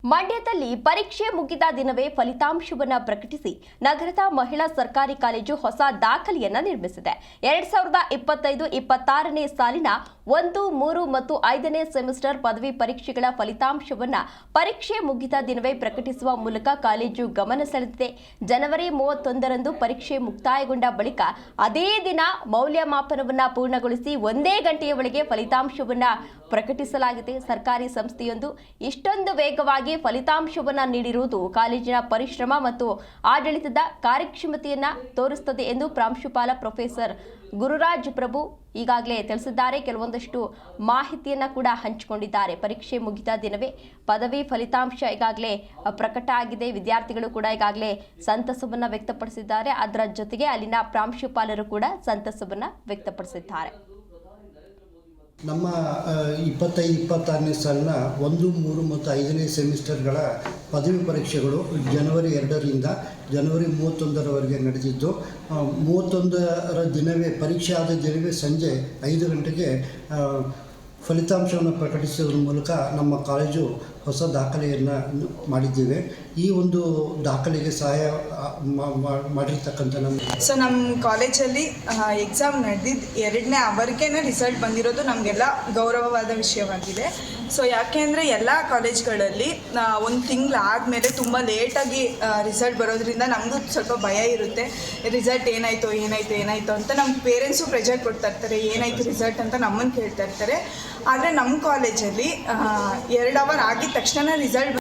ಮಂಡ್ಯದಲ್ಲಿ ಪರೀಕ್ಷೆ ಮುಗಿದ ದಿನವೇ ಫಲಿತಾಂಶವನ್ನು ಪ್ರಕಟಿಸಿ ನಗರದ ಮಹಿಳಾ ಸರ್ಕಾರಿ ಕಾಲೇಜು ಹೊಸ ದಾಖಲೆಯನ್ನ ನಿರ್ಮಿಸಿದೆ. 2025-26ನೇ ಸಾಲಿನ 1, 3 ಮತ್ತು 5ನೇ ಸೆಮಿಸ್ಟರ್ ಪದವಿ ಪರೀಕ್ಷೆಗಳ ಫಲಿತಾಂಶವನ್ನು ಪರೀಕ್ಷೆ ಮುಗಿದ ದಿನವೇ ಪ್ರಕಟಿಸುವ ಮೂಲಕ ಕಾಲೇಜು ಗಮನ ಸೆಳೆದಿದೆ. ಜನವರಿ 31ರಂದು ಪರೀಕ್ಷೆ ಮುಕ್ತಾಯಗೊಂಡ ಬಳಿಕ ಅದೇ ದಿನ ಮೌಲ್ಯಮಾಪನವನ್ನು ಪೂರ್ಣಗೊಳಿಸಿ ಒಂದೇ ಗಂಟೆಯ ಒಳಗೆ ಫಲಿತಾಂಶವನ್ನು ಪ್ರಕಟಿಸಲಾಗಿದೆ. ಸರ್ಕಾರಿ ಸಂಸ್ಥೆಯೊಂದು ಇಷ್ಟೊಂದು ವೇಗವಾಗಿ ಫಲಿತಾಂಶವನ್ನು ನೀಡಿರುವುದು ಕಾಲೇಜಿನ ಪರಿಶ್ರಮ ಮತ್ತು ಆಡಳಿತದ ಕಾರ್ಯಕ್ಷಮತೆಯನ್ನ ತೋರಿಸುತ್ತದೆ ಎಂದು ಪ್ರಾಂಶುಪಾಲ ಪ್ರೊಫೆಸರ್ ಗುರುರಾಜ್ ಪ್ರಭು ಈಗಾಗಲೇ ತಿಳಿಸಿದ್ದಾರೆ. ಕೆಲವೊಂದಷ್ಟು ಮಾಹಿತಿಯನ್ನ ಕೂಡ ಹಂಚಿಕೊಂಡಿದ್ದಾರೆ. ಪರೀಕ್ಷೆ ಮುಗಿದ ದಿನವೇ ಪದವಿ ಫಲಿತಾಂಶ ಈಗಾಗಲೇ ಪ್ರಕಟ ಆಗಿದೆ. ವಿದ್ಯಾರ್ಥಿಗಳು ಕೂಡ ಈಗಾಗಲೇ ಸಂತಸವನ್ನ ವ್ಯಕ್ತಪಡಿಸಿದ್ದಾರೆ. ಅದರ ಜೊತೆಗೆ ಅಲ್ಲಿನ ಪ್ರಾಂಶುಪಾಲರು ಕೂಡ ಸಂತಸವನ್ನ ವ್ಯಕ್ತಪಡಿಸಿದ್ದಾರೆ. ನಮ್ಮ 25-26ನೇ ಸಾಲಿನ 1, 3 ಮತ್ತು 5ನೇ ಸೆಮಿಸ್ಟರ್ಗಳ ಪದವಿ ಪರೀಕ್ಷೆಗಳು ಜನವರಿ 2ರಿಂದ ಜನವರಿ 31ರವರೆಗೆ ನಡೆದಿದ್ದು, 31ರ ದಿನವೇ ಪರೀಕ್ಷೆ ಆದ ದಿನವೇ ಸಂಜೆ 5 ಗಂಟೆಗೆ ಫಲಿತಾಂಶವನ್ನು ಪ್ರಕಟಿಸುವುದರ ಮೂಲಕ ನಮ್ಮ ಕಾಲೇಜು ಹೊಸ ದಾಖಲೆಯನ್ನು ಮಾಡಿದ್ದೇವೆ. ಈ ಒಂದು ದಾಖಲೆಗೆ ಸಹಾಯ ಮಾಡಿರ್ತಕ್ಕಂಥ ನಮ್ಮ ಕಾಲೇಜಲ್ಲಿ ಎಕ್ಸಾಮ್ ನಡೆದಿದ್ದು 2ನೇ ಅವರ್ಗೆ ರಿಸಲ್ಟ್ ಬಂದಿರೋದು ನಮಗೆಲ್ಲ ಗೌರವವಾದ ವಿಷಯವಾಗಿದೆ. ಯಾಕೆಂದರೆ ಎಲ್ಲ ಕಾಲೇಜ್ಗಳಲ್ಲಿ 1 ತಿಂಗಳು ಆದಮೇಲೆ ತುಂಬ ಲೇಟಾಗಿ ರಿಸಲ್ಟ್ ಬರೋದ್ರಿಂದ ನಮಗೂ ಸ್ವಲ್ಪ ಭಯ ಇರುತ್ತೆ. ರಿಸಲ್ಟ್ ಏನಾಯಿತು ಅಂತ ನಮ್ಮ ಪೇರೆಂಟ್ಸು ಪ್ರೆಷರ್ ಕೊಡ್ತಾ ಇರ್ತಾರೆ, ಏನಾಯಿತು ರಿಸಲ್ಟ್ ಅಂತ ನಮ್ಮನ್ನು ಕೇಳ್ತಾ ಇರ್ತಾರೆ. ಆದರೆ ನಮ್ಮ ಕಾಲೇಜಲ್ಲಿ 2 ಅವರ್ ಆಗಿದ ತಕ್ಷಣ ರಿಸಲ್ಟ್